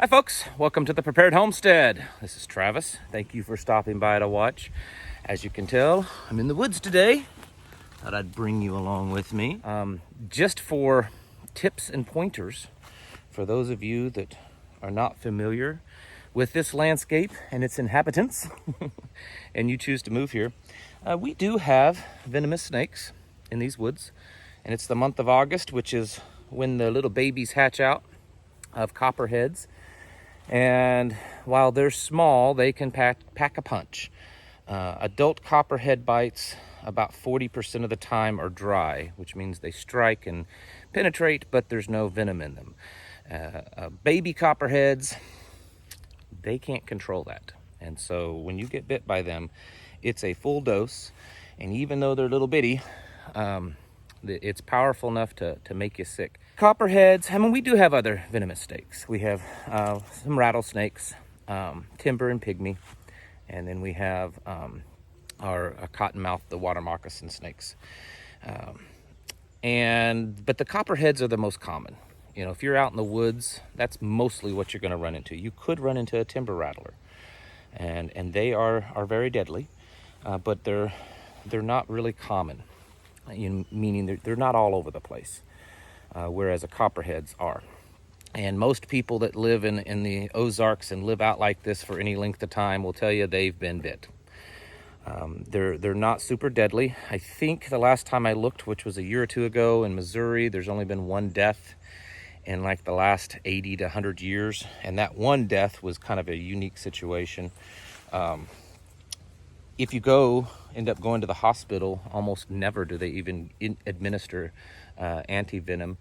Hi folks, welcome to the Prepared Homestead. This is Travis. Thank you for stopping by to watch. As you can tell, I'm in the woods today. Thought I'd bring you along with me. Just for tips and pointers for those of you that are not familiar with this landscape and its inhabitants and you choose to move here. We do have venomous snakes in these woods, and it's the month of August, which is when the little babies hatch out of copperheads. And while they're small, they can pack a punch. Adult copperhead bites about 40% of the time are dry, which means they strike and penetrate, but there's no venom in them. Baby copperheads, they can't control that. And so when you get bit by them, it's a full dose. And even though they're little bitty, it's powerful enough to make you sick. Copperheads, I mean, we do have other venomous snakes. We have some rattlesnakes, timber and pygmy, and then we have our cottonmouth, the water moccasin snakes. But the copperheads are the most common. You know, if you're out in the woods, that's mostly what you're going to run into. You could run into a timber rattler, and they are very deadly, but they're not really common. Meaning they're not all over the place, whereas the copperheads are. And most people that live in the Ozarks and live out like this for any length of time will tell you they've been bit. They're not super deadly. I think the last time I looked, which was a year or two ago in Missouri, there's only been one death in like the last 80 to 100 years. And that one death was kind of a unique situation. If you end up going to the hospital, almost never do they even administer anti-venom,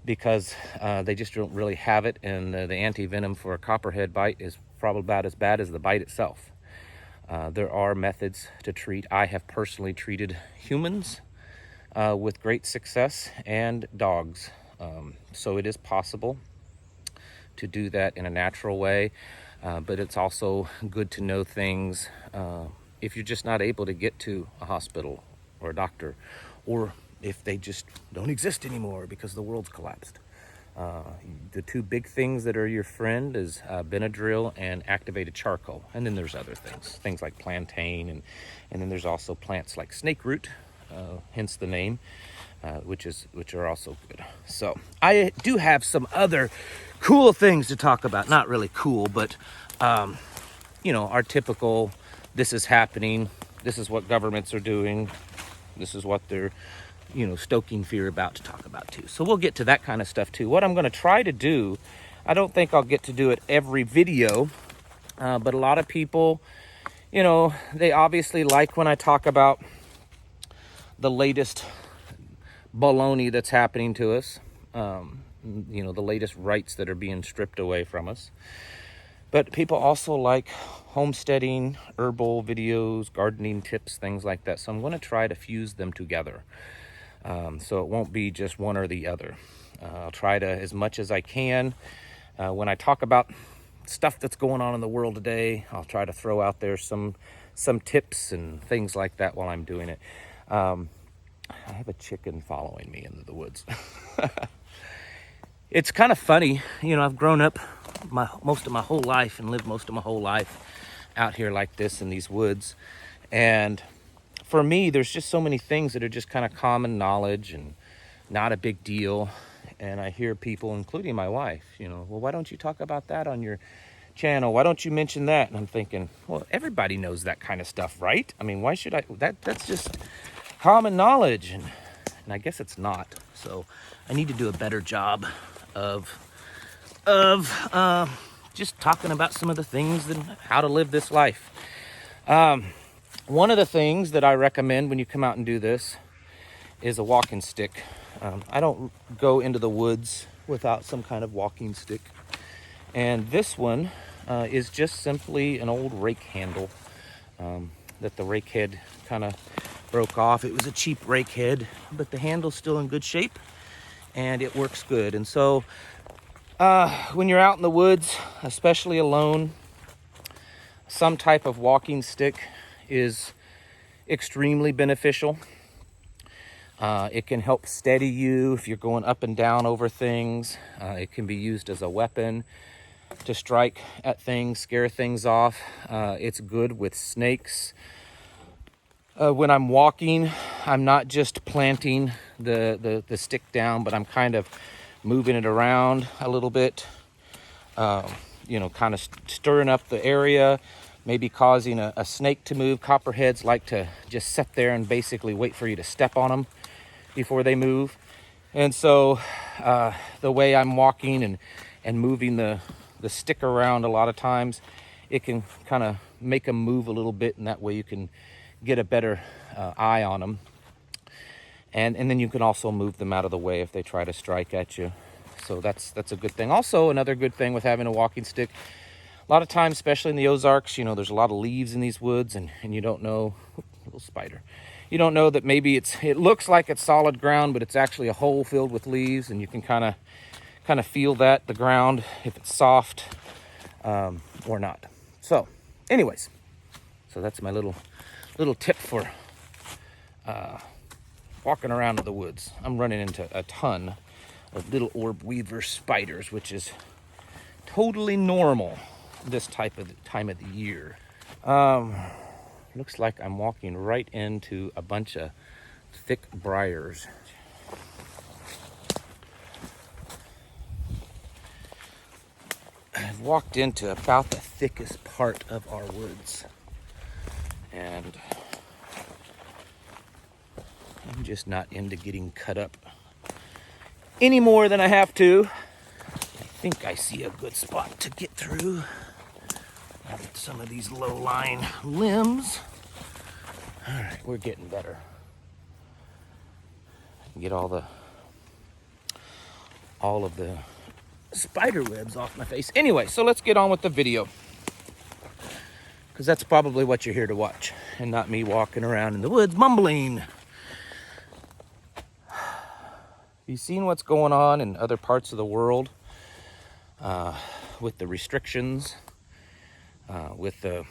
because they just don't really have it, and the anti-venom for a copperhead bite is probably about as bad as the bite itself. There are methods to treat. I have personally treated humans with great success, and dogs. So it is possible to do that in a natural way, but it's also good to know things if you're just not able to get to a hospital or a doctor, or if they just don't exist anymore because the world's collapsed. The two big things that are your friend is Benadryl and activated charcoal. And then there's other things like plantain, and then there's also plants like snake root, hence the name, which are also good. So I do have some other cool things to talk about. Not really cool, but our typical, this is happening, this is what governments are doing, this is what they're stoking fear about, to talk about too. So we'll get to that kind of stuff too. What I'm going to try to do, I don't think I'll get to do it every video, but a lot of people, they obviously like when I talk about the latest baloney that's happening to us, the latest rights that are being stripped away from us. But people also like homesteading, herbal videos, gardening tips, things like that. So I'm going to try to fuse them together. So it won't be just one or the other. I'll try to, as much as I can, when I talk about stuff that's going on in the world today, I'll try to throw out there some tips and things like that while I'm doing it. I have a chicken following me into the woods. It's kind of funny, I've grown up most of my whole life and lived most of my whole life out here like this in these woods. And for me, there's just so many things that are just kind of common knowledge and not a big deal. And I hear people, including my wife, well, why don't you talk about that on your channel? Why don't you mention that? And I'm thinking, well, everybody knows that kind of stuff, right? I mean, why should I? That's just common knowledge. And I guess it's not. So I need to do a better job of just talking about some of the things and how to live this life. One of the things that I recommend when you come out and do this is a walking stick. I don't go into the woods without some kind of walking stick. And this one is just simply an old rake handle that the rake head kind of broke off. It was a cheap rake head, but the handle's still in good shape and it works good. And so when you're out in the woods, especially alone, some type of walking stick is extremely beneficial. It can help steady you if you're going up and down over things. It can be used as a weapon. to strike at things, scare things off. It's good with snakes. When I'm walking, I'm not just planting the stick down, but I'm kind of moving it around a little bit, kind of stirring up the area, maybe causing a snake to move. Copperheads like to just sit there and basically wait for you to step on them before they move. And so the way I'm walking and moving the stick around, a lot of times it can kind of make them move a little bit, and that way you can get a better eye on them. And then you can also move them out of the way if they try to strike at you. So that's a good thing. Also, another good thing with having a walking stick, a lot of times, especially in the Ozarks, there's a lot of leaves in these woods, and you don't know, little spider. You don't know that maybe it looks like it's solid ground, but it's actually a hole filled with leaves, and you can kind of feel the ground, if it's soft or not. So anyways, so that's my little tip for walking around in the woods. I'm running into a ton of little orb weaver spiders, which is totally normal this time of the year. Looks like I'm walking right into a bunch of thick briars. I've walked into about the thickest part of our woods, and I'm just not into getting cut up any more than I have to. I think I see a good spot to get through some of these low-lying limbs. All right, we're getting better. Get all of the spider webs off my face. Anyway, so let's get on with the video, because that's probably what you're here to watch, and not me walking around in the woods mumbling. You've seen what's going on in other parts of the world with the restrictions, with the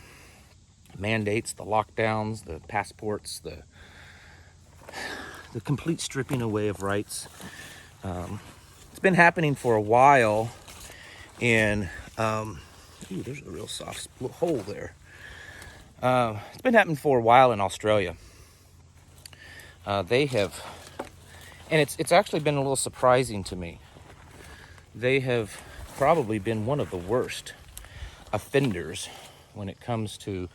mandates, the lockdowns, the passports, the complete stripping away of rights. It's been happening for a while in, there's a real soft hole there. It's been happening for a while in Australia. They have, and it's actually been a little surprising to me. They have probably been one of the worst offenders when it comes to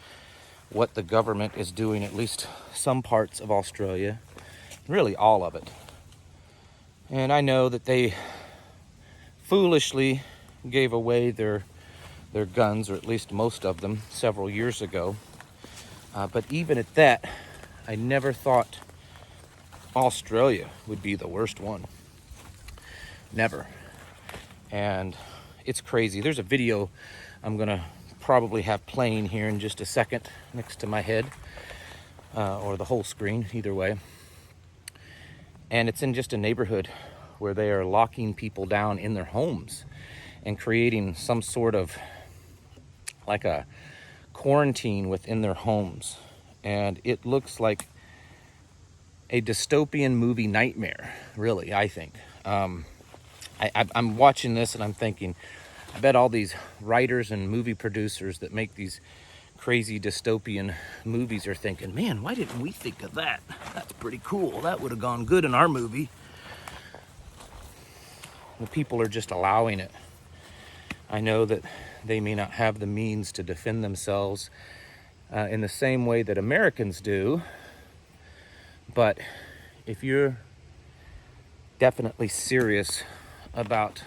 what the government is doing, at least some parts of Australia, really all of it. And I know that they foolishly gave away their guns, or at least most of them, several years ago. But even at that, I never thought Australia would be the worst one. Never. And it's crazy. There's a video I'm gonna probably have playing here in just a second next to my head, or the whole screen, either way. And it's in just a neighborhood where they are locking people down in their homes and creating some sort of like a quarantine within their homes. And it looks like a dystopian movie nightmare, really, I think. I'm watching this and I'm thinking, I bet all these writers and movie producers that make these crazy dystopian movies are thinking, man, why didn't we think of that? That's pretty cool. That would have gone good in our movie. The people are just allowing it. I know that they may not have the means to defend themselves in the same way that Americans do, but if you're definitely serious about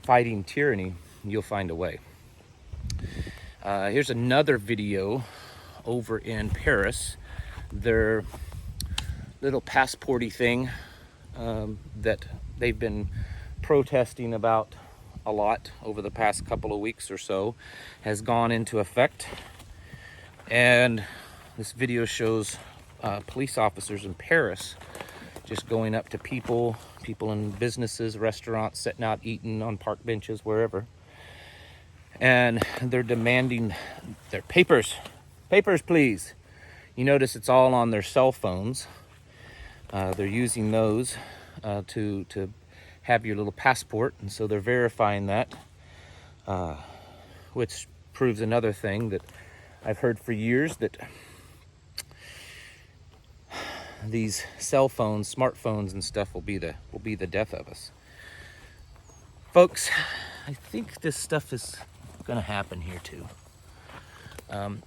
fighting tyranny, you'll find a way. Here's another video over in Paris. Their little passporty thing that they've been protesting about a lot over the past couple of weeks or so has gone into effect. And this video shows police officers in Paris just going up to people in businesses, restaurants, sitting out eating on park benches, wherever. And they're demanding their papers, please. You notice it's all on their cell phones. They're using those to have your little passport, and so they're verifying that. which proves another thing that I've heard for years, that these cell phones, smartphones and stuff will be the death of us. Folks, I think this stuff is gonna happen here too.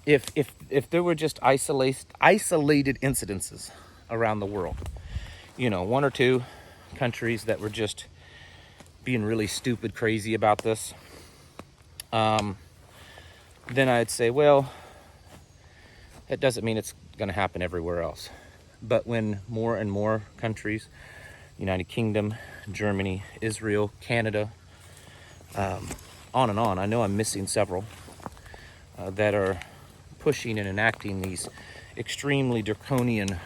If there were just isolated incidences around the world, you know, one or two countries that were just being really stupid crazy about this, then I'd say, well, that doesn't mean it's going to happen everywhere else. But when more and more countries, United Kingdom, Germany, Israel, Canada, on and on, I know I'm missing several, that are pushing and enacting these extremely draconian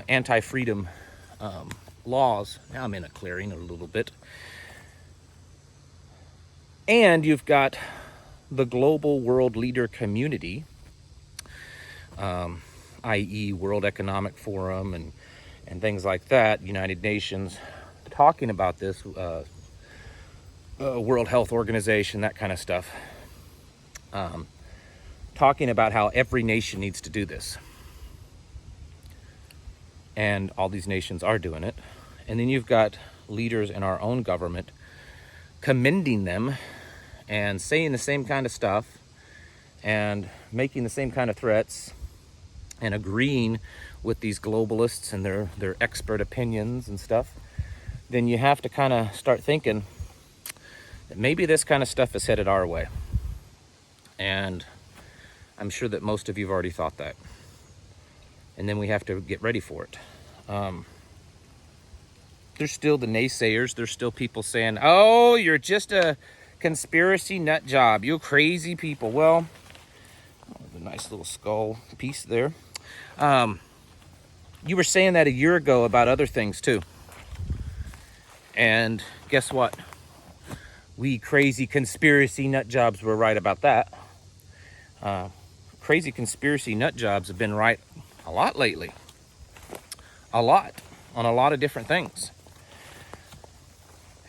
anti-freedom laws. Now I'm in a clearing a little bit. And you've got the global world leader community, i.e. World Economic Forum and things like that, United Nations, talking about this, World Health Organization, that kind of stuff, talking about how every nation needs to do this. And all these nations are doing it. And then you've got leaders in our own government commending them and saying the same kind of stuff and making the same kind of threats and agreeing with these globalists and their expert opinions and stuff. Then you have to kind of start thinking that maybe this kind of stuff is headed our way. And I'm sure that most of you have already thought that. And then we have to get ready for it. There's still the naysayers. There's still people saying, oh, you're just a conspiracy nut job. You crazy people. Well, the nice little skull piece there. You were saying that a year ago about other things too. And guess what? We crazy conspiracy nut jobs were right about that. Crazy conspiracy nut jobs have been right a lot lately. A lot. On a lot of different things.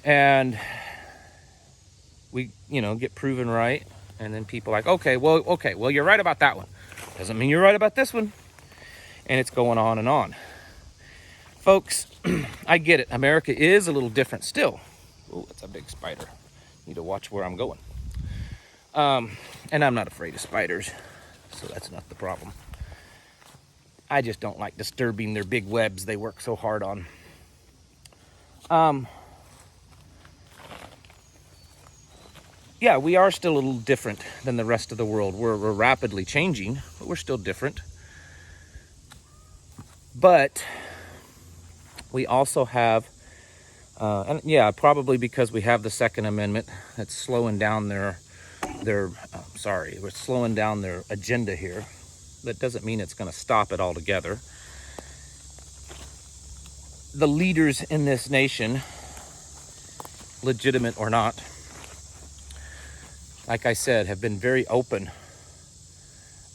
And we, get proven right. And then people are like, okay, well, you're right about that one. Doesn't mean you're right about this one. And it's going on and on. Folks, I get it. America is a little different still. Oh, that's a big spider. Need to watch where I'm going. And I'm not afraid of spiders, so that's not the problem. I just don't like disturbing their big webs they work so hard on. Yeah, we are still a little different than the rest of the world. We're rapidly changing, but we're still different. But we also have, and yeah, probably because we have the Second Amendment that's slowing down we're slowing down their agenda here. That doesn't mean it's going to stop it altogether. The leaders in this nation, legitimate or not, like I said, have been very open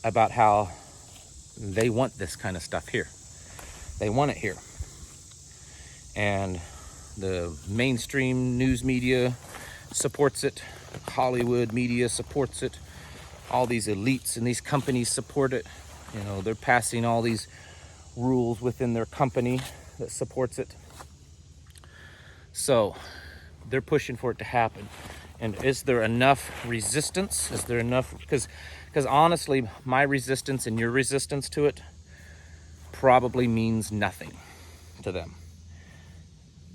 about how they want this kind of stuff here. They want it here. And the mainstream news media supports it. Hollywood media supports it. All these elites and these companies support it. They're passing all these rules within their company that supports it. So they're pushing for it to happen. And is there enough resistance? Is there enough? Because honestly, my resistance and your resistance to it probably means nothing to them.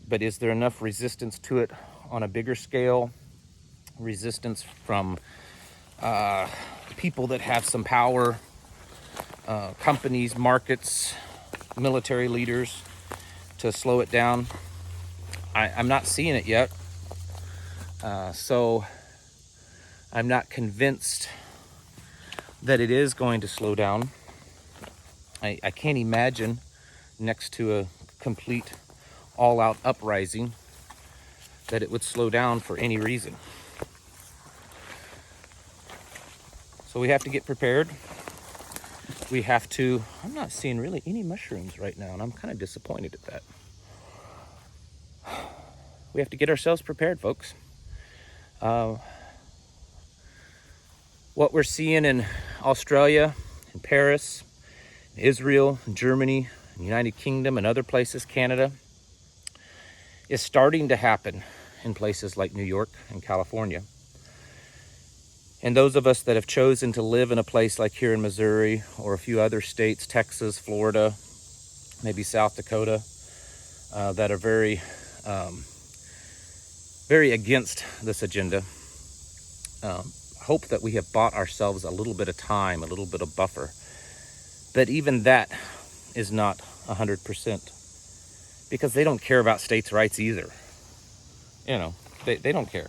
But is there enough resistance to it on a bigger scale? Resistance from people that have some power, companies, markets, military leaders to slow it down? I'm not seeing it yet. So I'm not convinced that it is going to slow down. I can't imagine next to a complete all-out uprising that it would slow down for any reason. So we have to get prepared. We have to, I'm not seeing really any mushrooms right now, and I'm kind of disappointed at that. We have to get ourselves prepared, folks. What we're seeing in Australia, in Paris, in Israel, in Germany, in the United Kingdom, and other places, Canada, is starting to happen in places like New York and California. And those of us that have chosen to live in a place like here in Missouri or a few other states, Texas, Florida, maybe South Dakota, that are very, very against this agenda, hope that we have bought ourselves a little bit of time, a little bit of buffer. But even that is not 100%, because they don't care about states' rights either. You know, they don't care.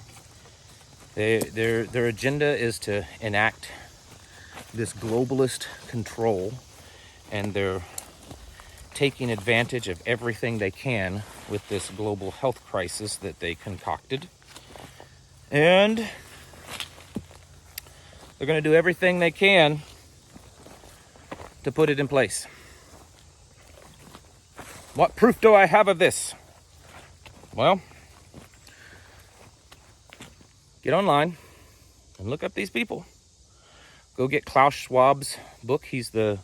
Their agenda is to enact this globalist control, and they're taking advantage of everything they can with this global health crisis that they concocted. And they're going to do everything they can to put it in place. What proof do I have of this? Well, get online and look up these people. Go get Klaus Schwab's book. He's the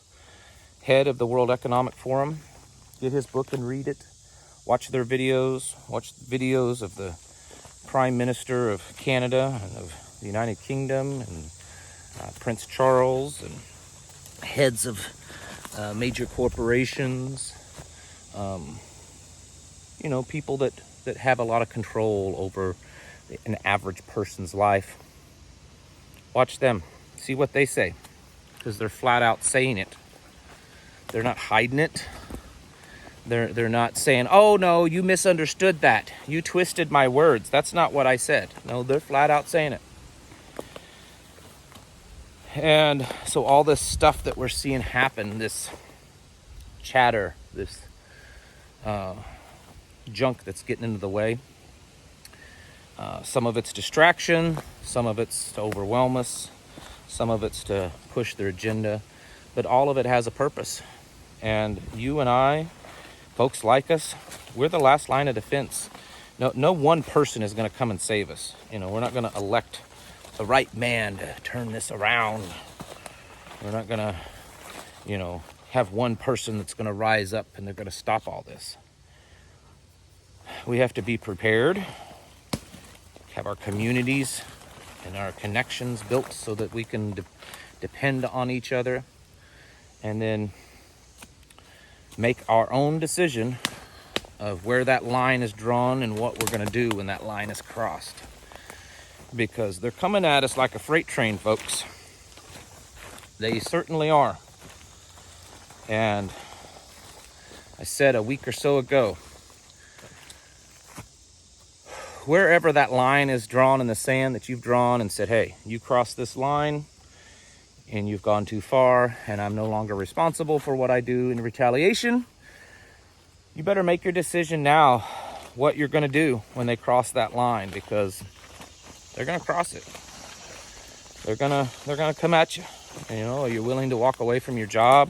head of the World Economic Forum. Get his book and read it. Watch their videos. Watch videos of the Prime Minister of Canada and of the United Kingdom and Prince Charles and heads of major corporations. People that have a lot of control over an average person's life. Watch them. See what they say, because they're flat out saying it. They're not hiding it. They're not saying, oh no, you misunderstood that. You twisted my words. That's not what I said. No, they're flat out saying it. And so all this stuff that we're seeing happen, this chatter, this junk that's getting into the way, some of it's distraction, some of it's to overwhelm us, some of it's to push their agenda, but all of it has a purpose. And you and I, folks like us, we're the last line of defense. No one person is going to come and save us. We're not going to elect the right man to turn this around. We're not going to, have one person that's going to rise up and they're going to stop all this. We have to be prepared, have our communities and our connections built so that we can depend on each other, and then make our own decision of where that line is drawn and what we're going to do when that line is crossed. Because they're coming at us like a freight train, folks. They certainly are. And I said a week or so ago, wherever that line is drawn in the sand that you've drawn and said, hey, you crossed this line and you've gone too far and I'm no longer responsible for what I do in retaliation, you better make your decision now what you're going to do when they cross that line, because they're going to cross it. They're going to come at you. Are you willing to walk away from your job,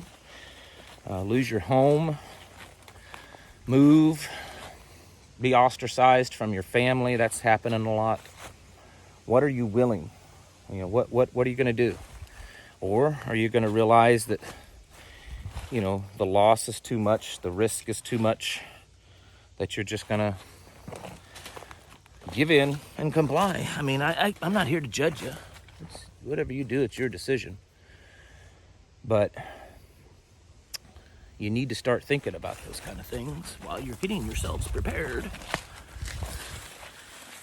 lose your home, move, be ostracized from your family? That's happening a lot. What are you willing? What are you going to do? Or are you going to realize that, the loss is too much, the risk is too much, that you're just going to give in and comply? I'm not here to judge you. Whatever you do, it's your decision. But you need to start thinking about those kind of things while you're getting yourselves prepared,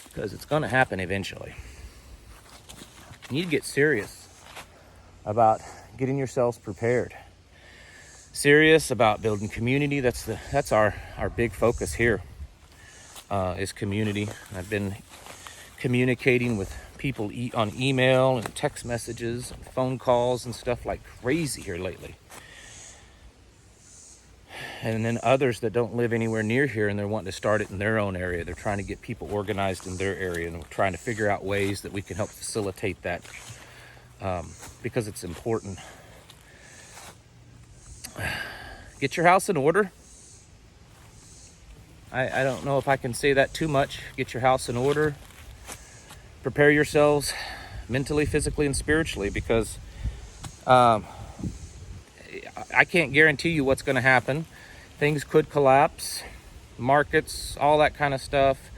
because it's going to happen eventually. You need to get serious about getting yourselves prepared. Serious about building community. That's our big focus here, is community. I've been communicating with people on email and text messages and phone calls and stuff like crazy here lately. And then others that don't live anywhere near here and they're wanting to start it in their own area. They're trying to get people organized in their area, and we're trying to figure out ways that we can help facilitate that, because it's important. Get your house in order. I don't know if I can say that too much. Get your house in order. Prepare yourselves mentally, physically, and spiritually, because I can't guarantee you what's going to happen. Things could collapse, markets, all that kind of stuff.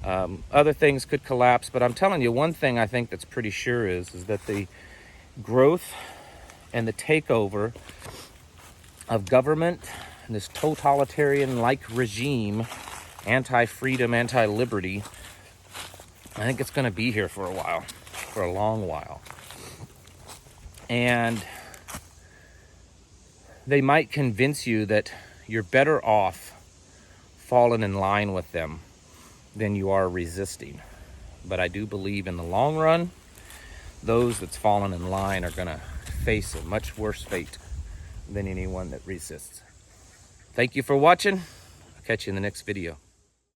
Other things could collapse, but I'm telling you, one thing I think that's pretty sure is that the growth and the takeover of government and this totalitarian-like regime, anti-freedom, anti-liberty, I think it's going to be here for a while, for a long while. And they might convince you that you're better off falling in line with them than you are resisting. But I do believe in the long run, those that's fallen in line are going to face a much worse fate than anyone that resists. Thank you for watching. I'll catch you in the next video.